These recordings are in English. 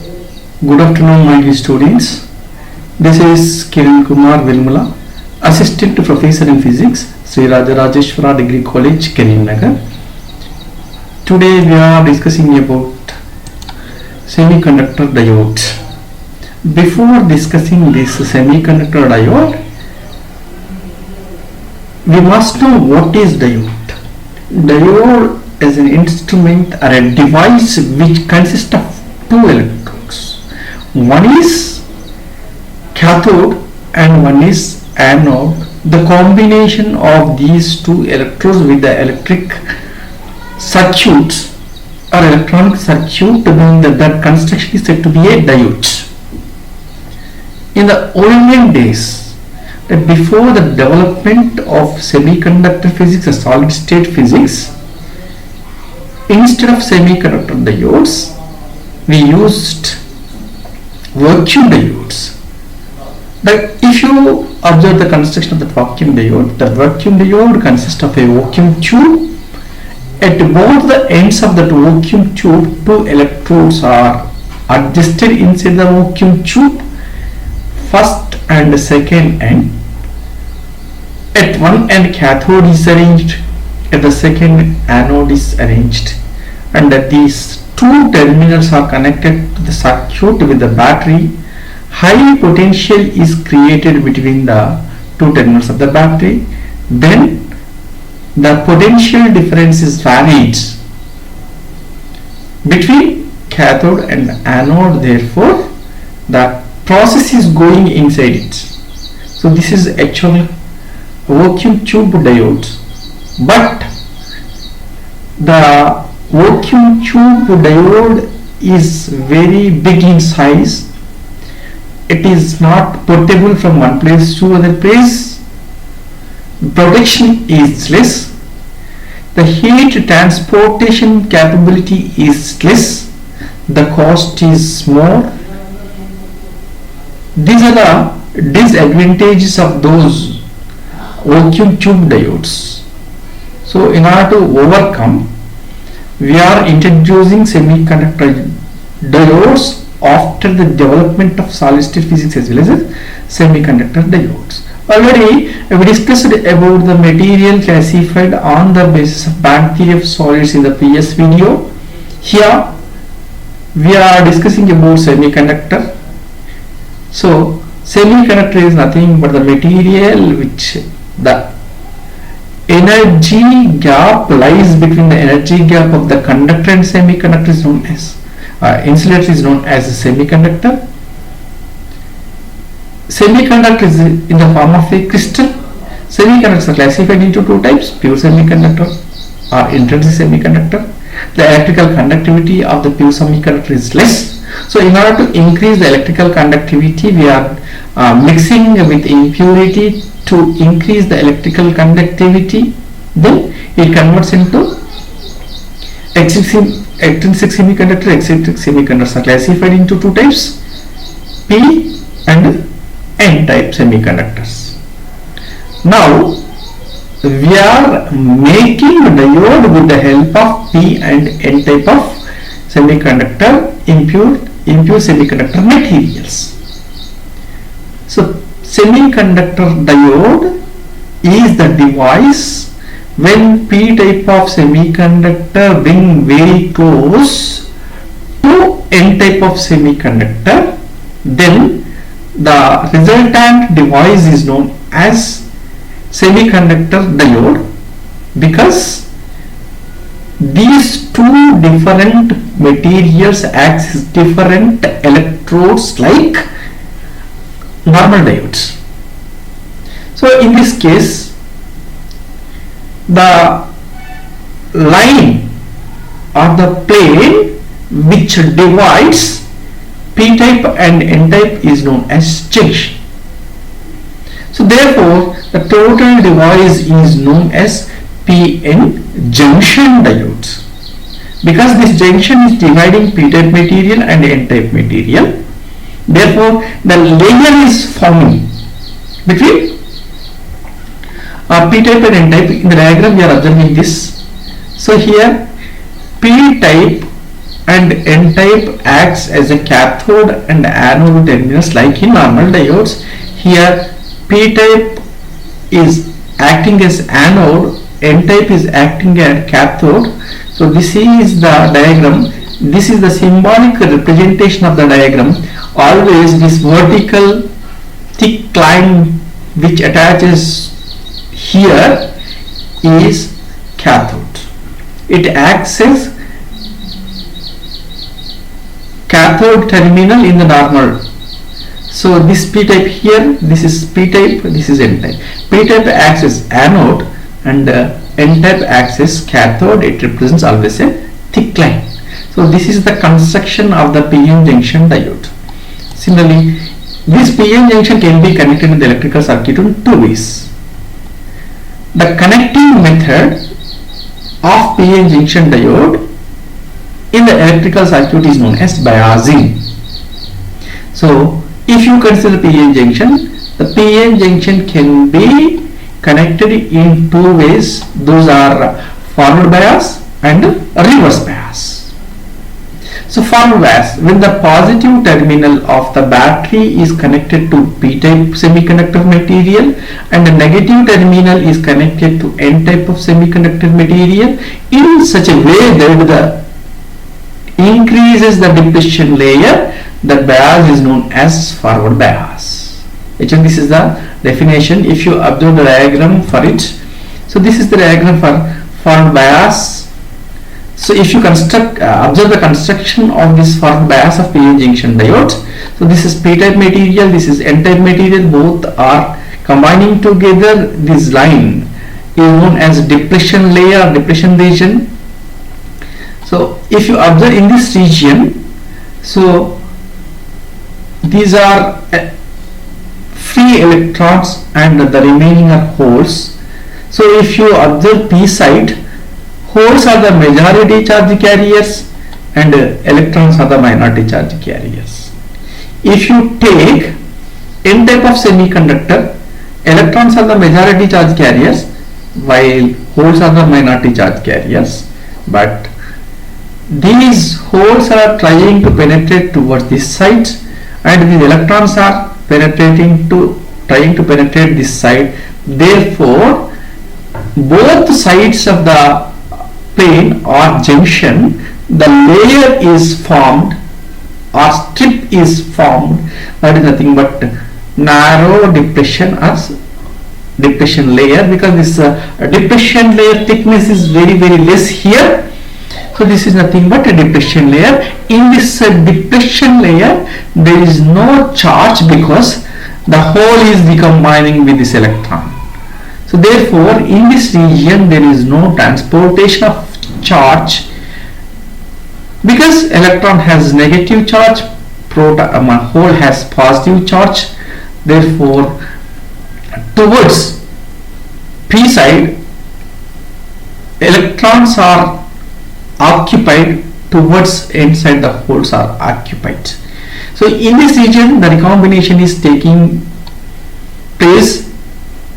Good afternoon, my dear students. This is Kiran Kumar Vilmala, Assistant Professor in Physics, Sri Rajarajeshwara Degree College, Karimnagar. Today we are discussing about semiconductor diode. Before discussing this semiconductor diode, we must know what is diode. Diode is an instrument or a device which consists of two electrodes. One is cathode and one is anode. The combination of these two electrodes with the electric circuits or electronic circuit, that construction is said to be a diode. In the olden days, before the development of semiconductor physics or solid state physics, instead of semiconductor diodes, we used vacuum diodes. But if you observe the construction of the vacuum diode consists of a vacuum tube. At both the ends of that vacuum tube, two electrodes are adjusted inside the vacuum tube, first and second end. At one end cathode is arranged, at the second anode is arranged, and that these two terminals are connected to the circuit with the battery. High potential is created between the two terminals of the battery. Then the potential difference is varied between cathode and anode. Therefore, the process is going inside it. So this is actual vacuum tube diode. But the vacuum tube diode is very big in size. It is not portable from one place to other place. Protection is less. The heat transportation capability is less. The cost is more. These are the disadvantages of those vacuum tube diodes. So in order to overcome, we are introducing semiconductor diodes after the development of solid state physics as well as semiconductor diodes. Already we discussed about the material classified on the basis of band theory of solids in the previous video. Here we are discussing about semiconductor. So semiconductor is nothing but the material which the energy gap lies between the energy gap of the conductor and semiconductor is known as insulator is known as a semiconductor. Semiconductor is in the form of a crystal. Semiconductors are classified into two types: pure semiconductor or intrinsic semiconductor. The electrical conductivity of the pure semiconductor is less. So in order to increase the electrical conductivity, we are mixing with impurity to increase the electrical conductivity. Then it converts into extrinsic semiconductor. Extrinsic semiconductors are classified into two types: P and N type semiconductors. Now we are making diode with the help of P and N type of semiconductor, impure semiconductor materials. So semiconductor diode is the device when P type of semiconductor being very close to N type of semiconductor, then the resultant device is known as semiconductor diode, because these two different materials act as different electrodes like normal diodes. So in this case, the line or the plane which divides P type and N type is known as junction. So therefore the total device is known as PN junction diodes, because this junction is dividing P type material and N type material. Therefore the layer is forming between P type and N type. In the diagram we are observing this. So here P type and n-type acts as a cathode and anode terminals like in normal diodes. Here p-type is acting as anode, n-type is acting as cathode. So this is the diagram. This is the symbolic representation of the diagram. Always this vertical thick line which attaches here is cathode. It acts as cathode terminal in the normal. So this p-type here, this is p-type, this is n-type. P-type acts as anode and n-type acts as cathode. It represents always a thick line. So this is the construction of the p-n junction diode. Similarly, this p-n junction can be connected in the electrical circuit in two ways. The connecting method of p-n junction diode in the electrical circuit is known as biasing. So if you consider p-n junction, the p-n junction can be connected in two ways. Those are forward bias and reverse bias. So forward bias, when the positive terminal of the battery is connected to p-type semiconductor material and the negative terminal is connected to n-type of semiconductor material in such a way that the increases the depletion layer, the bias is known as forward bias. Actually, this is the definition. If you observe the diagram for it, so this is the diagram for forward bias. So if you observe the construction of this forward bias of p-n junction diode, so this is p-type material, this is n-type material, both are combining together. This line is known as depletion layer, depletion region. So if you observe in this region, so these are free electrons and the remaining are holes. So if you observe p side, holes are the majority charge carriers and electrons are the minority charge carriers. If you take n-type of semiconductor, electrons are the majority charge carriers while holes are the minority charge carriers, but these holes are trying to penetrate towards this side and the electrons are trying to penetrate this side. Therefore both sides of the plane or junction, the layer is formed or strip is formed, that is nothing but narrow depletion or depletion layer, because this depletion layer thickness is very less here. So this is nothing but a depletion layer. In this depletion layer there is no charge because the hole is decombining with this electron. So therefore in this region there is no transportation of charge because electron has negative charge, hole has positive charge. Therefore towards p side electrons are occupied, towards n side the holes are occupied. So in this region the recombination is taking place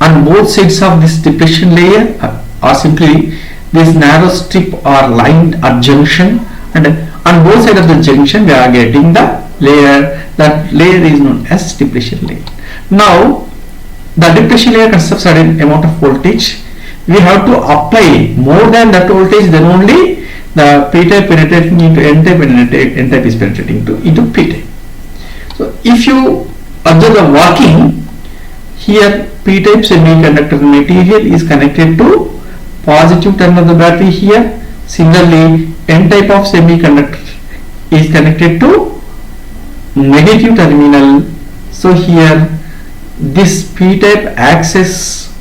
on both sides of this depletion layer or simply this narrow strip or line or junction, and on both sides of the junction we are getting the layer. That layer is known as depletion layer. Now the depletion layer consists of certain amount of voltage. We have to apply more than that voltage, then only the p-type penetrating into n-type and n-type is penetrating into p-type. So if you observe the working, here p-type semiconductor material is connected to positive terminal of the battery here. Similarly n-type of semiconductor is connected to negative terminal. So here this p-type acts as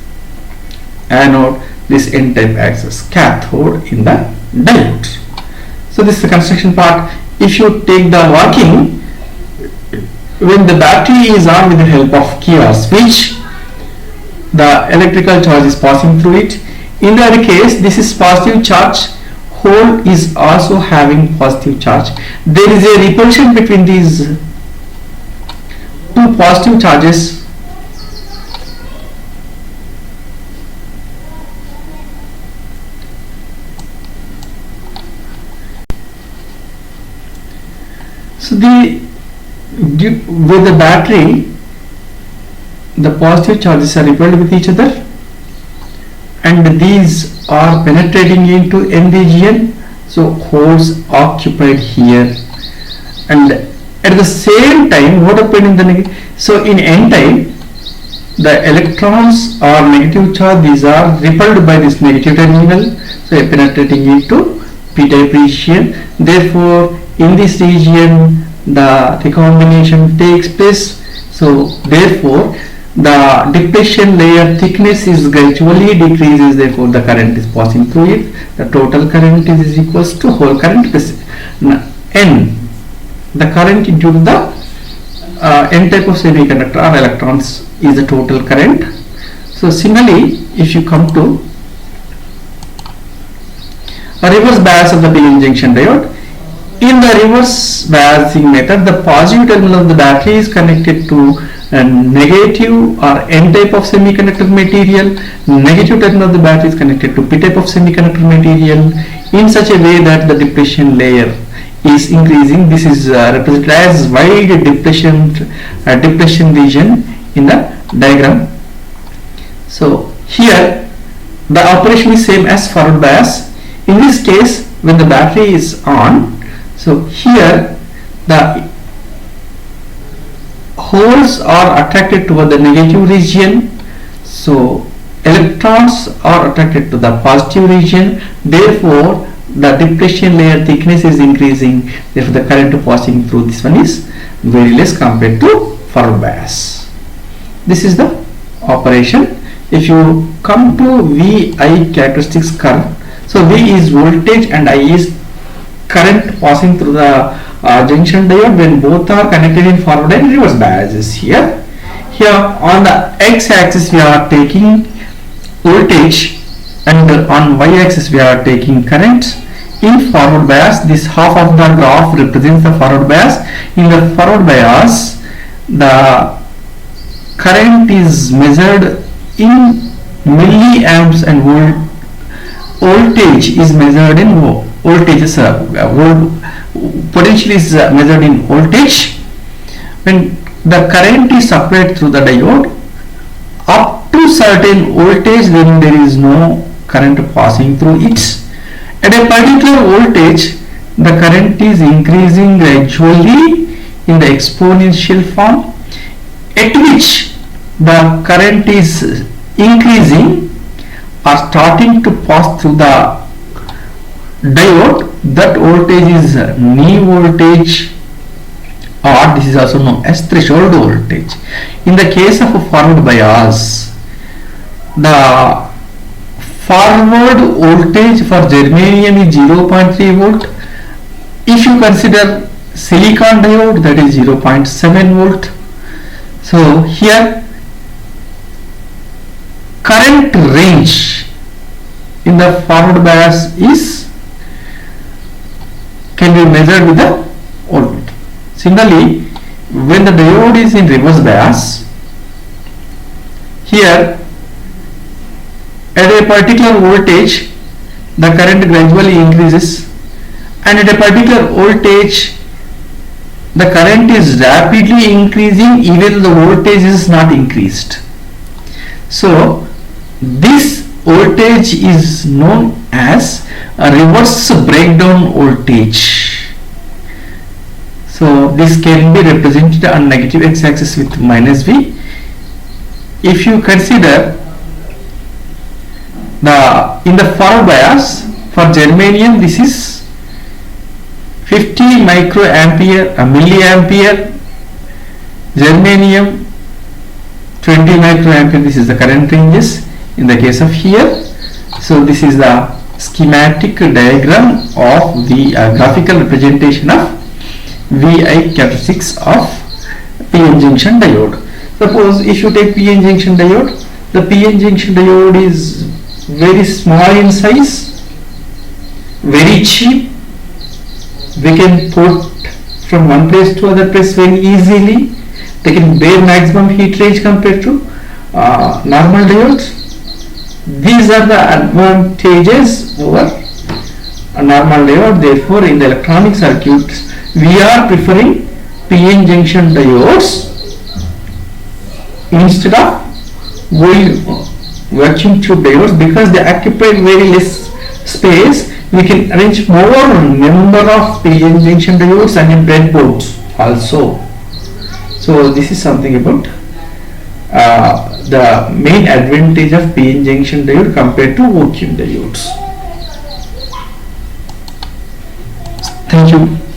anode, this n-type acts as cathode in the diode. So this is the construction part. If you take the working, when the battery is on with the help of key or switch, the electrical charge is passing through it. In the other case, this is positive charge, hole is also having positive charge. There is a repulsion between these two positive charges. So with the battery, the positive charges are repelled with each other, and these are penetrating into N region. So holes occupied here, and at the same time, what happened in the negative? So in N type, the electrons are negative charge. These are repelled by this negative terminal, so penetrating into P type region. Therefore, in this region, the recombination takes place. So therefore, the depletion layer thickness is gradually decreases. Therefore, the current is passing through it. The total current is equals to whole current plus N. The current due to the N type of semiconductor or electrons is the total current. So similarly, if you come to a reverse bias of the PN junction diode, in the reverse biasing method, the positive terminal of the battery is connected to a negative or N type of semiconductor material. Negative terminal of the battery is connected to P type of semiconductor material in such a way that the depletion layer is increasing. This is represented as wide depletion region in the diagram. So here the operation is same as forward bias. In this case, when the battery is on, so here the holes are attracted toward the negative region, so electrons are attracted to the positive region. Therefore, the depletion layer thickness is increasing. Therefore, the current passing through this one is very less compared to forward bias. This is the operation. If you come to VI characteristics curve, so V is voltage and I is current passing through the junction diode when both are connected in forward and reverse biases. Here on the x-axis we are taking voltage, and on y-axis we are taking current. In forward bias, this half of the graph represents the forward bias. In the forward bias, the current is measured in milliamps and voltage is measured in voltages. Potential is measured in voltage. When the current is supplied through the diode up to certain voltage, then there is no current passing through it. At a particular voltage, the current is increasing gradually in the exponential form, at which the current is increasing or starting to pass through the diode. That voltage is knee voltage, or this is also known as threshold voltage. In the case of a forward bias, the forward voltage for germanium is 0.3 volt. If you consider silicon diode, that is 0.7 volt. So here current range in the forward bias can be measured with the voltmeter. Similarly, when the diode is in reverse bias, here at a particular voltage the current gradually increases, and at a particular voltage the current is rapidly increasing even though the voltage is not increased. So this voltage is known as a reverse breakdown voltage. So this can be represented on negative x-axis with minus V. If you consider in the forward bias for germanium, this is 50 microampere, a milliampere. Germanium 20 microampere. This is the current ranges in the case of here. So this is the schematic diagram of the graphical representation of VI characteristics of PN junction diode. Suppose if you take PN junction diode, the PN junction diode is very small in size, very cheap. We can put from one place to other place very easily. They can bear maximum heat range compared to normal diodes. These are the advantages over a normal diode. Therefore, in the electronic circuits, we are preferring PN junction diodes instead of vacuum tube diodes, because they occupy very less space. We can arrange more number of PN junction diodes and in breadboards also. So this is something about the main advantage of PN junction diode compared to vacuum diodes. Thank you.